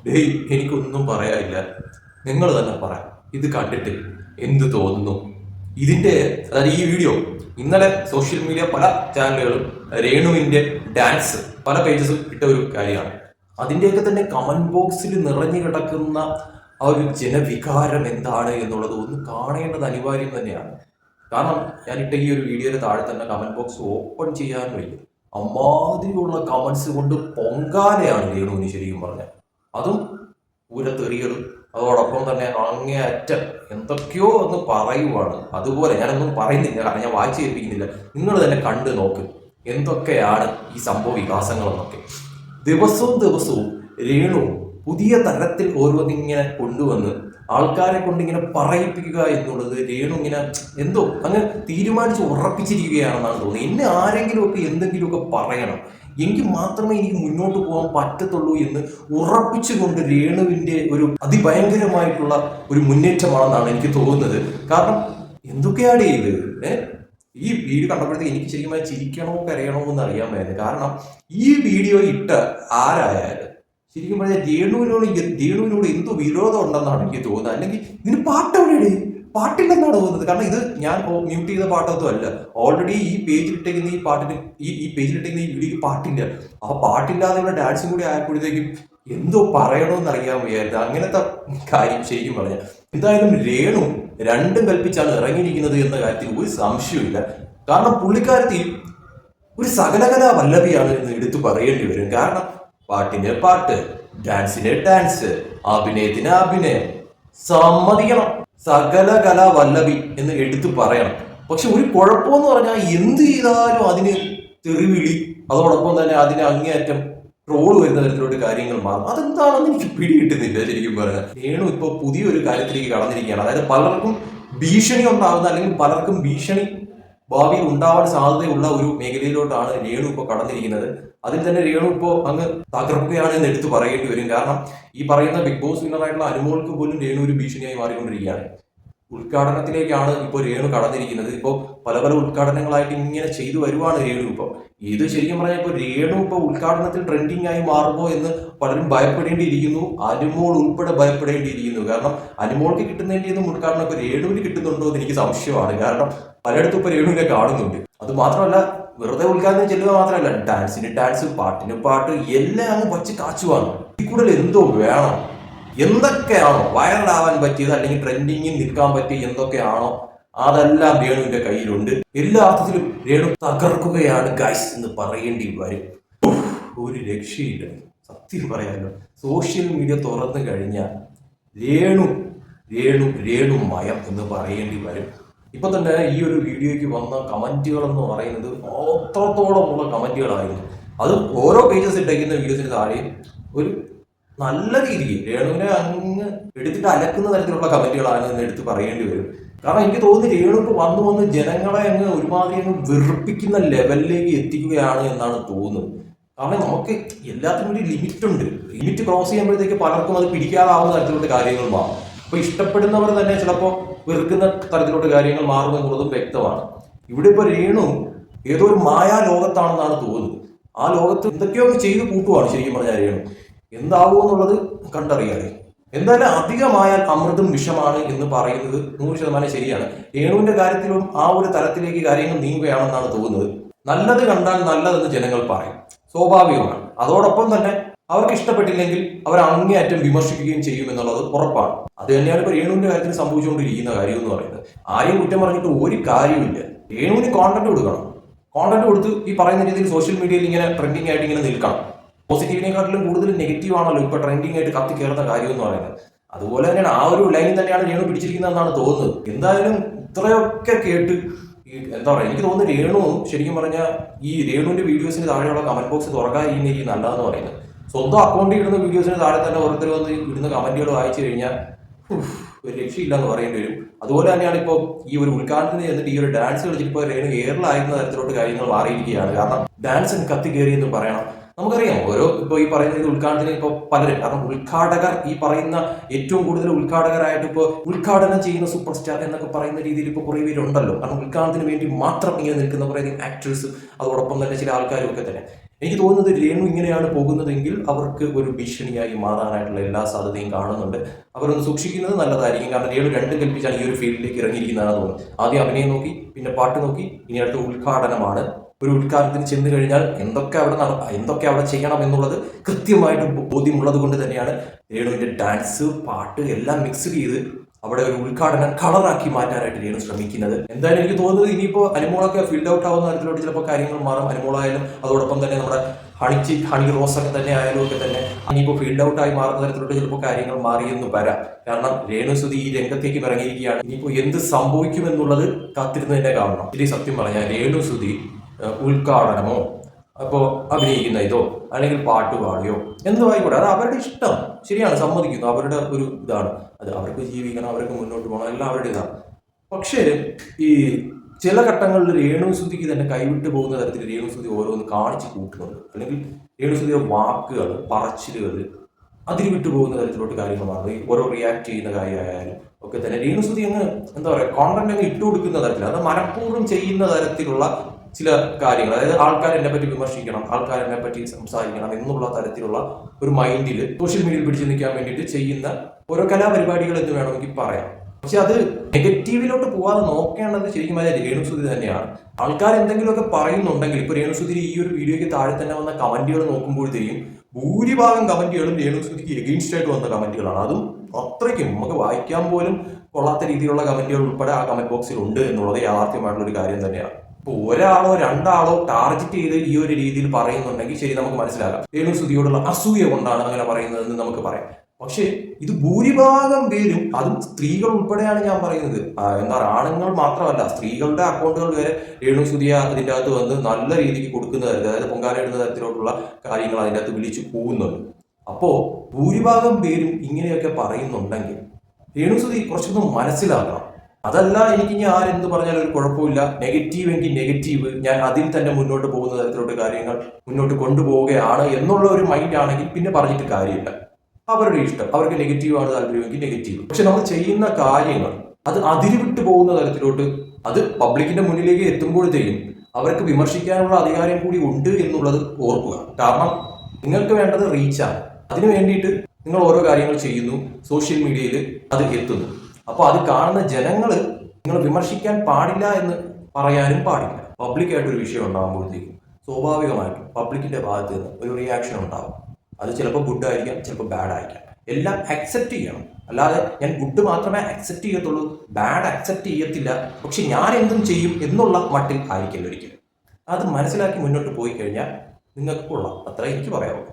ഡേയ് എനിക്കൊന്നും പറയാനില്ല, നിങ്ങൾ തന്നെ പറ. ഇത് കണ്ടിട്ട് എന്ത് തോന്നുന്നു? ഇതിന്റെ അതായത് ഈ വീഡിയോ ഇന്നലെ സോഷ്യൽ മീഡിയ പല ചാനലുകളും രേണുവിന്റെ ഡാൻസ് പല പേജസും ഇട്ട ഒരു കാര്യമാണ്. അതിന്റെയൊക്കെ തന്നെ കമന്റ് ബോക്സിൽ നിറഞ്ഞു കിടക്കുന്ന ആ ഒരു ജനവികാരം എന്താണ് എന്നുള്ളത് ഒന്ന് കാണേണ്ടത് അനിവാര്യം തന്നെയാണ്. കാരണം ഞാനിട്ട ഈ ഒരു വീഡിയോയുടെ താഴെ തന്നെ കമന്റ് ബോക്സ് ഓപ്പൺ ചെയ്യാൻ വയ്യ. അമ്മാതിരിയുള്ള കമന്റ്സ് കൊണ്ട് പൊങ്കാലയാണ് രേണുവിന് ശരിക്കും പറഞ്ഞ. അതും പൂരത്തെറികളും അതോടൊപ്പം തന്നെ അങ്ങേയറ്റം എന്തൊക്കെയോ ഒന്ന് പറയുവാണ്. അതുപോലെ ഞാനൊന്നും പറയുന്നില്ല, കാരണം ഞാൻ വായിച്ചു കേൾപ്പിക്കുന്നില്ല. നിങ്ങൾ തന്നെ കണ്ടു നോക്ക് എന്തൊക്കെയാണ് ഈ സംഭവ വികാസങ്ങളെന്നൊക്കെ. ദിവസവും രേണു പുതിയ തരത്തിൽ ഓരോന്നിങ്ങനെ കൊണ്ടുവന്ന് ആൾക്കാരെ കൊണ്ട് ഇങ്ങനെ പറയിപ്പിക്കുക എന്നുള്ളത് രേണു ഇങ്ങനെ എന്തോ അങ്ങ് തീരുമാനിച്ച് ഉറപ്പിച്ചിരിക്കുകയാണെന്നാണ് തോന്നുന്നത്. എന്നെ ആരെങ്കിലുമൊക്കെ എന്തെങ്കിലുമൊക്കെ പറയണം, എങ്കിൽ മാത്രമേ എനിക്ക് മുന്നോട്ട് പോകാൻ പറ്റത്തുള്ളൂ എന്ന് ഉറപ്പിച്ചുകൊണ്ട് രേണുവിന്റെ ഒരു അതിഭയങ്കരമായിട്ടുള്ള ഒരു മുന്നേറ്റമാണെന്നാണ് എനിക്ക് തോന്നുന്നത്. കാരണം എന്തൊക്കെയാണ് ഇത് ഈ വീഡിയോ കണ്ടപ്പോഴത്തേക്ക് എനിക്ക് ശരിക്കും ചിരിക്കണോ കരയണോ എന്ന് അറിയാൻ വേണ്ടി. കാരണം ഈ വീഡിയോ ഇട്ട ആരായാലും ശരിക്കും പറഞ്ഞാൽ രേണുവിനോട് എന്തോ വിരോധം ഉണ്ടെന്നാണ് എനിക്ക് തോന്നുന്നത്. അല്ലെങ്കിൽ ഇതിന് പാട്ടെവിടെയാണ്? പാട്ടില്ലെന്നാണ് തോന്നുന്നത്. കാരണം ഇത് ഞാൻ മ്യൂട്ട് ചെയ്ത പാട്ടൊന്നും അല്ല. ഓൾറെഡി ഈ പേജിലിട്ടേക്കുന്ന ഈ പാട്ടിന് ഈ പേജിലിട്ടേക്കുന്ന ഈ വീഡിയോക്ക് പാട്ടില്ല. ആ പാട്ടില്ലാതെയുള്ള ഡാൻസും കൂടി ആയപ്പോഴത്തേക്കും എന്തോ പറയണമെന്ന് അറിയാൻ വയ്യായിരുന്നു. അങ്ങനത്തെ കാര്യം ശരിക്കും പറഞ്ഞ. എന്തായാലും രേണു രണ്ടും കൽപ്പിച്ചാണ് ഇറങ്ങിയിരിക്കുന്നത് എന്ന കാര്യത്തിൽ ഒരു സംശയമില്ല. കാരണം പുള്ളിക്കാരത്തിൽ ഒരു സകലകലാ വല്ലഭിയാണ് എന്ന് എടുത്തു പറയേണ്ടി വരും. കാരണം പാട്ടിന് പാട്ട്, ഡാൻസിന് ഡാൻസ്, അഭിനയത്തിന് അഭിനയം, സമ്മതിക്കണം, സകല കലാ വല്ലഭി എന്ന് എടുത്തു പറയണം. പക്ഷെ ഒരു കുഴപ്പമെന്ന് പറഞ്ഞാൽ എന്ത് ചെയ്താലും അതിന് തെറിവിളി, അതോടൊപ്പം തന്നെ അതിന് അങ്ങേയറ്റം ട്രോള് വരുന്ന തരത്തിലോട്ട് കാര്യങ്ങൾ മാറും. അതെന്താണെന്ന് എനിക്ക് പിടികിട്ടുന്നില്ല ശരിക്കും പറഞ്ഞാൽ. രേണു ഇപ്പൊ പുതിയൊരു കാര്യത്തിലേക്ക് കടന്നിരിക്കുകയാണ്. അതായത് പലർക്കും ഭീഷണി ഉണ്ടാവുന്ന, അല്ലെങ്കിൽ പലർക്കും ഭീഷണി ഭാവിയിൽ ഉണ്ടാവാൻ സാധ്യതയുള്ള ഒരു മേഖലയിലോട്ടാണ് രേണു ഇപ്പോൾ കടന്നിരിക്കുന്നത്. അതിൽ തന്നെ രേണു ഇപ്പോൾ അങ്ങ് തകർക്കുകയാണ് എന്ന് എടുത്തു പറയേണ്ടി വരും. കാരണം ഈ പറയുന്ന ബിഗ് ബോസ് വിന്നറായിട്ടുള്ള അനുമോൾക്ക് പോലും രേണു ഒരു ഭീഷണിയായി മാറിക്കൊണ്ടിരിക്കുകയാണ്. ഉദ്ഘാടനത്തിലേക്കാണ് ഇപ്പോൾ രേണു കടന്നിരിക്കുന്നത്. ഇപ്പോൾ പല ഉദ്ഘാടനങ്ങളായിട്ട് ഇങ്ങനെ ചെയ്തു വരുവാണ് രേണു. ഇപ്പോൾ ഇത് ശരിക്കും പറഞ്ഞാൽ ഇപ്പോൾ രേണു ഇപ്പോൾ ഉദ്ഘാടനത്തിൽ ട്രെൻഡിങ് ആയി മാറുമോ എന്ന് പലരും ഭയപ്പെടേണ്ടിയിരിക്കുന്നു. അനുമോൾ ഉൾപ്പെടെ ഭയപ്പെടേണ്ടിയിരിക്കുന്നു. കാരണം അനുമോൾക്ക് കിട്ടുന്നതിൻ്റെ ഉദ്ഘാടനം ഇപ്പോൾ രേണുവിന് കിട്ടുന്നുണ്ടോ എന്ന് എനിക്ക് സംശയമാണ്. കാരണം പലയിടത്തും ഇപ്പോൾ രേണുവിനെ കാണുന്നുണ്ട്. അത് മാത്രമല്ല, വെറുതെ ഉദ്ഘാടനം ചെല്ലുക മാത്രമല്ല, ഡാൻസിന് ഡാൻസ്, പാട്ടിന് പാട്ട്, എല്ലാം അങ്ങ് വച്ച് കാച്ചുവാണ്. ഇതിൽ കൂടുതൽ എന്തോ വേണം? എന്തൊക്കെയാണോ വൈറലാവാൻ പറ്റിയത്, അല്ലെങ്കിൽ ട്രെൻഡിങ്ങിൽ നിൽക്കാൻ പറ്റിയ എന്തൊക്കെയാണോ അതെല്ലാം രേണുവിന്റെ കയ്യിലുണ്ട്. എല്ലാ അർത്ഥത്തിലും രേണു തകർക്കുകയാണ് ഗൈസ് എന്ന് പറയേണ്ടി വരും. ഒരു രക്ഷയില്ല സത്യം പറയാമല്ലോ. സോഷ്യൽ മീഡിയ തുറന്നു കഴിഞ്ഞാൽ രേണു രേണു രേണു മയം എന്ന് പറയേണ്ടി വരും. ഇപ്പൊ തന്നെ ഈ ഒരു വീഡിയോയ്ക്ക് വന്ന കമന്റുകൾ എന്ന് പറയുന്നത് അത്രത്തോളമുള്ള കമന്റുകളായിരുന്നു. അത് ഓരോ പേജസ് ഇട്ടേക്കുന്ന വീഡിയോസിന് താഴെയും ഒരു നല്ല രീതിയിൽ രേണുവിനെ അങ്ങ് എടുത്തിട്ട് അലക്കുന്ന തരത്തിലുള്ള കമന്റുകളാണ് എന്ന് എടുത്ത് പറയേണ്ടി വരും. കാരണം എനിക്ക് തോന്നുന്നു രേണു ഇപ്പൊ വന്ന് ജനങ്ങളെ അങ്ങ് ഒരുമാതിരി അങ്ങ് വെറുപ്പിക്കുന്ന ലെവലിലേക്ക് എത്തിക്കുകയാണ് എന്നാണ് തോന്നുന്നത്. കാരണം നമുക്ക് എല്ലാത്തിനും ഒരു ലിമിറ്റ് ഉണ്ട്. ലിമിറ്റ് ക്രോസ് ചെയ്യുമ്പോഴത്തേക്ക് പലർക്കും അത് പിടിക്കാതാവുന്ന തരത്തിലുള്ള കാര്യങ്ങൾ മാറും. അപ്പൊ ഇഷ്ടപ്പെടുന്നവർ തന്നെ ചിലപ്പോൾ വെറുക്കുന്ന തരത്തിലോട്ട് കാര്യങ്ങൾ മാറും എന്നുള്ളതും വ്യക്തമാണ്. ഇവിടെ ഇപ്പൊ രേണു ഏതോ ഒരു മായാ ലോകത്താണെന്നാണ് തോന്നുന്നത്. ആ ലോകത്ത് എന്തൊക്കെയോ ചെയ്തു കൂട്ടുവാണ് ശരിക്കും പറഞ്ഞാൽ രേണു. എന്താവുമെന്നുള്ളത് കണ്ടറിയാതെ. എന്തായാലും അധികമായാൽ അമൃതും വിഷമാണ് എന്ന് പറയുന്നത് 100% ശരിയാണ്. രേണുവിന്റെ കാര്യത്തിലും ആ ഒരു തലത്തിലേക്ക് കാര്യങ്ങൾ നീങ്ങുകയാണെന്നാണ് തോന്നുന്നത്. നല്ലത് കണ്ടാൽ നല്ലതെന്ന് ജനങ്ങൾ പറയും, സ്വാഭാവികമാണ്. അതോടൊപ്പം തന്നെ അവർക്ക് ഇഷ്ടപ്പെട്ടില്ലെങ്കിൽ അവർ അങ്ങേയറ്റം വിമർശിക്കുകയും ചെയ്യും എന്നുള്ളത് ഉറപ്പാണ്. അത് തന്നെയാണ് ഇപ്പൊ രേണുവിന്റെ കാര്യത്തിൽ സംഭവിച്ചുകൊണ്ടിരിക്കുന്ന കാര്യം എന്ന് പറയുന്നത്. ആരെയും കുറ്റം പറഞ്ഞിട്ട് ഒരു കാര്യമില്ല. രേണുവിന് കോണ്ടന്റ് കൊടുക്കണം. കോണ്ടന്റ് കൊടുത്ത് ഈ പറയുന്ന രീതിയിൽ സോഷ്യൽ മീഡിയയിൽ ഇങ്ങനെ ട്രെൻഡിങ് ആയിട്ട് ഇങ്ങനെ നിൽക്കണം. പോസിറ്റീവിനെക്കാട്ടിലും കൂടുതൽ നെഗറ്റീവ് ആണല്ലോ ഇപ്പൊ ട്രെൻഡിങ് ആയിട്ട് കത്തി കയറുന്ന കാര്യം എന്ന് പറയുന്നത്. അതുപോലെ തന്നെയാണ് ആ ഒരു ലൈൻ തന്നെയാണ് രേണു പിടിച്ചിരിക്കുന്നതെന്നാണ് തോന്നുന്നത്. എന്തായാലും ഇത്രയൊക്കെ കേട്ട് എന്താ പറയുക, എനിക്ക് തോന്നുന്നു രേണു ശരിക്കും പറഞ്ഞാൽ ഈ രേണുവിന്റെ വീഡിയോസിന് താഴെയുള്ള കമന്റ് ബോക്സ് തുറക്കാതിരിക്കുന്ന നല്ലതെന്ന് പറയുന്നത്. സ്വന്തം അക്കൗണ്ടിൽ ഇടുന്ന വീഡിയോസിന് താഴെ തന്നെ ഓരോരുത്തർ വന്ന് ഇടുന്ന കമന്റുകൾ വായിച്ചു കഴിഞ്ഞാൽ ഒരു രക്ഷയില്ല എന്ന് പറയേണ്ടി വരും. അതുപോലെ തന്നെയാണ് ഇപ്പോൾ ഈ ഒരു ഉദ്ഘാടനത്തിന് ചെന്നിട്ട് ഈ ഒരു ഡാൻസ് കളിച്ചിട്ട് രേണു എയറിലായിരുന്ന തരത്തിലോട്ട് കാര്യങ്ങൾ മാറിയിരിക്കുകയാണ്. കാരണം ഡാൻസ് കത്തി കയറി എന്ന് പറയണം. നമുക്കറിയാം ഓരോ ഇപ്പോൾ ഈ പറയുന്ന ഉദ്ഘാടനത്തിന് ഇപ്പോൾ പലരും, കാരണം ഉദ്ഘാടകർ ഈ പറയുന്ന ഏറ്റവും കൂടുതൽ ഉദ്ഘാടകരായിട്ട് ഇപ്പോൾ ഉദ്ഘാടനം ചെയ്യുന്ന സൂപ്പർ സ്റ്റാർ എന്നൊക്കെ പറയുന്ന രീതിയിൽ ഇപ്പോൾ കുറേ പേരുണ്ടല്ലോ. കാരണം ഉദ്ഘാടനത്തിന് വേണ്ടി മാത്രം ഇങ്ങനെ നിൽക്കുന്ന കുറേ ആക്ടേഴ്സ്, അതോടൊപ്പം തന്നെ ചില ആൾക്കാരും ഒക്കെ തന്നെ. എനിക്ക് തോന്നുന്നത് രേണു ഇങ്ങനെയാണ് പോകുന്നതെങ്കിൽ അവർക്ക് ഒരു ഭീഷണിയായി മാറാനായിട്ടുള്ള എല്ലാ സാധ്യതയും കാണുന്നുണ്ട്. അവരൊന്ന് സൂക്ഷിക്കുന്നത് നല്ലതായിരിക്കും. കാരണം രേണു രണ്ടും കൽപ്പിച്ചാണ് ഈ ഒരു ഫീൽഡിലേക്ക് ഇറങ്ങിയിരിക്കുന്നതാണ് തോന്നുന്നത്. ആദ്യം അഭിനയം നോക്കി, പിന്നെ പാട്ട് നോക്കി, ഇനി അടുത്ത ഉദ്ഘാടനമാണ്. ഒരു ഉദ്ഘാടനത്തിന് ചെന്ന് കഴിഞ്ഞാൽ എന്തൊക്കെ അവിടെ ചെയ്യണം എന്നുള്ളത് കൃത്യമായിട്ട് ബോധ്യമുള്ളത് കൊണ്ട് തന്നെയാണ് രേണുവിന്റെ ഡാൻസ്, പാട്ട് എല്ലാം മിക്സ് ചെയ്ത് അവിടെ ഒരു ഉദ്ഘാടനം കളറാക്കി മാറ്റാനായിട്ട് രേണു ശ്രമിക്കുന്നത്. എന്തായാലും എനിക്ക് തോന്നുന്നത് ഇനിയിപ്പോൾ അനുമോളൊക്കെ ഫീൽഡ് ഔട്ട് ആവുന്ന തരത്തിലോട്ട് ചിലപ്പോൾ കാര്യങ്ങൾ മാറും. അനുമോളായാലും അതോടൊപ്പം തന്നെ നമ്മുടെ ഹണി റോസ് ഒക്കെ തന്നെ ആയാലും ഒക്കെ തന്നെ ഇനിയിപ്പോൾ ഫീൽഡ് ഔട്ട് ആയി മാറുന്ന തരത്തിലോട്ട് ചിലപ്പോൾ കാര്യങ്ങൾ മാറിയെന്ന് വരാം. കാരണം രേണുസുതി ഈ രംഗത്തേക്ക് ഇറങ്ങിയിരിക്കുകയാണ്. ഇനിയിപ്പോൾ എന്ത് സംഭവിക്കുമെന്നുള്ളത് കാത്തിരുന്ന് തന്നെ കാണണം. ഇതിൽ സത്യം പറഞ്ഞാൽ രേണുസുതി ഉദ്ഘാടനമോ അപ്പോൾ അഭിനയിക്കുന്ന ഇതോ അല്ലെങ്കിൽ പാട്ട് പാടിയോ എന്തോ ആയിക്കോട്ടെ, അത് അവരുടെ ഇഷ്ടം. ശരിയാണ്, സമ്മതിക്കുന്നു, അവരുടെ ഒരു ഇതാണ്. അത് അവർക്ക് ജീവിക്കണം, അവർക്ക് മുന്നോട്ട് പോകണം, എല്ലാം അവരുടെ ഇതാണ്. പക്ഷേ ഈ ചില ഘട്ടങ്ങളിൽ രേണുസുതിക്ക് തന്നെ കൈവിട്ട് പോകുന്ന തരത്തിൽ രേണുസുതി ഓരോന്ന് കാണിച്ച് കൂട്ടുന്നുണ്ട്. അല്ലെങ്കിൽ രേണുസുതിയുടെ വാക്കുകൾ, പറച്ചിലുകൾ അതിൽ വിട്ടു പോകുന്ന തരത്തിലോട്ട് കാര്യങ്ങൾ മാറും. ഓരോ റിയാക്ട് ചെയ്യുന്ന കാര്യമായാലും ഒക്കെ തന്നെ രേണുസുതി അങ്ങ് എന്താ പറയുക, കോണ്ടന്റ് അങ്ങ് ഇട്ടു കൊടുക്കുന്ന തരത്തിൽ, അത് മനഃപൂർവ്വം ചെയ്യുന്ന തരത്തിലുള്ള ചില കാര്യങ്ങൾ, അതായത് ആൾക്കാർ എന്നെ പറ്റി വിമർശിക്കണം, ആൾക്കാർ എന്നെ പറ്റി സംസാരിക്കണം എന്നുള്ള തരത്തിലുള്ള ഒരു മൈൻഡിൽ സോഷ്യൽ മീഡിയയിൽ പിടിച്ചു നിൽക്കാൻ വേണ്ടിയിട്ട് ചെയ്യുന്ന ഓരോ കലാപരിപാടികൾ എന്ന് വേണമെങ്കിൽ പറയാം. പക്ഷെ അത് നെഗറ്റീവിലോട്ട് പോകാതെ നോക്കേണ്ടത് ശരിക്കും രേണുസുതി തന്നെയാണ്. ആൾക്കാർ എന്തെങ്കിലുമൊക്കെ പറയുന്നുണ്ടെങ്കിൽ, ഇപ്പൊ രേണുസുതി ഈ ഒരു വീഡിയോയ്ക്ക് താഴെ തന്നെ വന്ന കമന്റുകൾ നോക്കുമ്പോഴത്തേക്കും ഭൂരിഭാഗം കമന്റുകളും രേണുസുതിക്ക് എഗെയിൻസ്റ്റ് ആയിട്ട് വന്ന കമന്റുകളാണ്. അതും അത്രയ്ക്കും നമുക്ക് വായിക്കാൻ പോലും കൊള്ളാത്ത രീതിയിലുള്ള കമന്റുകൾ ഉൾപ്പെടെ ആ കമന്റ് ബോക്സിൽ ഉണ്ട് എന്നുള്ളത് യാഥാർത്ഥ്യമായിട്ടുള്ള ഒരു കാര്യം തന്നെയാണ്. ഇപ്പൊ ഒരാളോ രണ്ടാളോ ടാർഗറ്റ് ചെയ്ത് ഈ ഒരു രീതിയിൽ പറയുന്നുണ്ടെങ്കിൽ ശരി, നമുക്ക് മനസ്സിലാക്കാം രേണുസുതിയോടുള്ള അസൂയ കൊണ്ടാണ് അങ്ങനെ പറയുന്നതെന്ന് നമുക്ക് പറയാം. പക്ഷേ ഇത് ഭൂരിഭാഗം പേരും, അതും സ്ത്രീകൾ ഉൾപ്പെടെയാണ് ഞാൻ പറയുന്നത്, എന്താ പറയുക, ആണുങ്ങൾ മാത്രമല്ല സ്ത്രീകളുടെ അക്കൗണ്ടുകൾ വരെ രേണുസുതിയ അതിൻ്റെ അകത്ത് വന്ന് നല്ല രീതിക്ക് കൊടുക്കുന്ന തരത്തിൽ, അതായത് പൊങ്കാല ഇടുന്ന തരത്തിലോട്ടുള്ള കാര്യങ്ങൾ അതിൻ്റെ അകത്ത് വിളിച്ചു പോകുന്നുണ്ട്. അപ്പോൾ ഭൂരിഭാഗം പേരും ഇങ്ങനെയൊക്കെ പറയുന്നുണ്ടെങ്കിൽ രേണുസുതി കുറച്ചൊന്നും മനസ്സിലാക്കണം. അതല്ല, എനിക്ക് ഇനി ആരെന്ത് പറഞ്ഞാലും ഒരു കുഴപ്പമില്ല, നെഗറ്റീവ് എങ്കിൽ നെഗറ്റീവ്, ഞാൻ അതിൽ തന്നെ മുന്നോട്ട് പോകുന്ന തരത്തിലോട്ട് കാര്യങ്ങൾ മുന്നോട്ട് കൊണ്ടുപോവുകയാണ് എന്നുള്ള ഒരു മൈൻഡ് ആണെങ്കിൽ പിന്നെ പറഞ്ഞിട്ട് കാര്യമില്ല. അവരുടെ ഇഷ്ടം, അവർക്ക് നെഗറ്റീവ് ആണ് താല്പര്യമെങ്കിൽ നെഗറ്റീവ്. പക്ഷെ നമ്മൾ ചെയ്യുന്ന കാര്യങ്ങൾ അത് അതിര് വിട്ടു പോകുന്ന തരത്തിലോട്ട്, അത് പബ്ലിക്കിന്റെ മുന്നിലേക്ക് എത്തുമ്പോഴത്തേക്കും അവർക്ക് വിമർശിക്കാനുള്ള അധികാരം കൂടി ഉണ്ട് എന്നുള്ളത് ഓർക്കുക. കാരണം നിങ്ങൾക്ക് വേണ്ടത് റീച്ചാണ്. അതിനു വേണ്ടിയിട്ട് നിങ്ങൾ ഓരോ കാര്യങ്ങൾ ചെയ്യുന്നു, സോഷ്യൽ മീഡിയയിൽ അത് എത്തുന്നു. അപ്പോൾ അത് കാണുന്ന ജനങ്ങൾ നിങ്ങൾ വിമർശിക്കാൻ പാടില്ല എന്ന് പറയാനും പാടില്ല. പബ്ലിക്കായിട്ടൊരു വിഷയം ഉണ്ടാകുമ്പോഴത്തേക്കും സ്വാഭാവികമായിട്ടും പബ്ലിക്കിന്റെ ഭാഗത്ത് നിന്ന് ഒരു റിയാക്ഷൻ ഉണ്ടാകും. അത് ചിലപ്പോൾ ഗുഡ് ആയിരിക്കാം, ചിലപ്പോൾ ബാഡ് ആയിരിക്കാം. എല്ലാം അക്സെപ്റ്റ് ചെയ്യണം. അല്ലാതെ ഞാൻ ഗുഡ് മാത്രമേ അക്സെപ്റ്റ് ചെയ്യത്തുള്ളൂ, ബാഡ് അക്സെപ്റ്റ് ചെയ്യത്തില്ല, പക്ഷെ ഞാൻ എന്തും ചെയ്യും എന്നുള്ള മട്ടിൽ ആയിരിക്കില്ല ഒരിക്കലും. അത് മനസ്സിലാക്കി മുന്നോട്ട് പോയി കഴിഞ്ഞാൽ നിങ്ങൾക്ക് കൊള്ളാം. അത്ര എനിക്ക് പറയാവുള്ളൂ.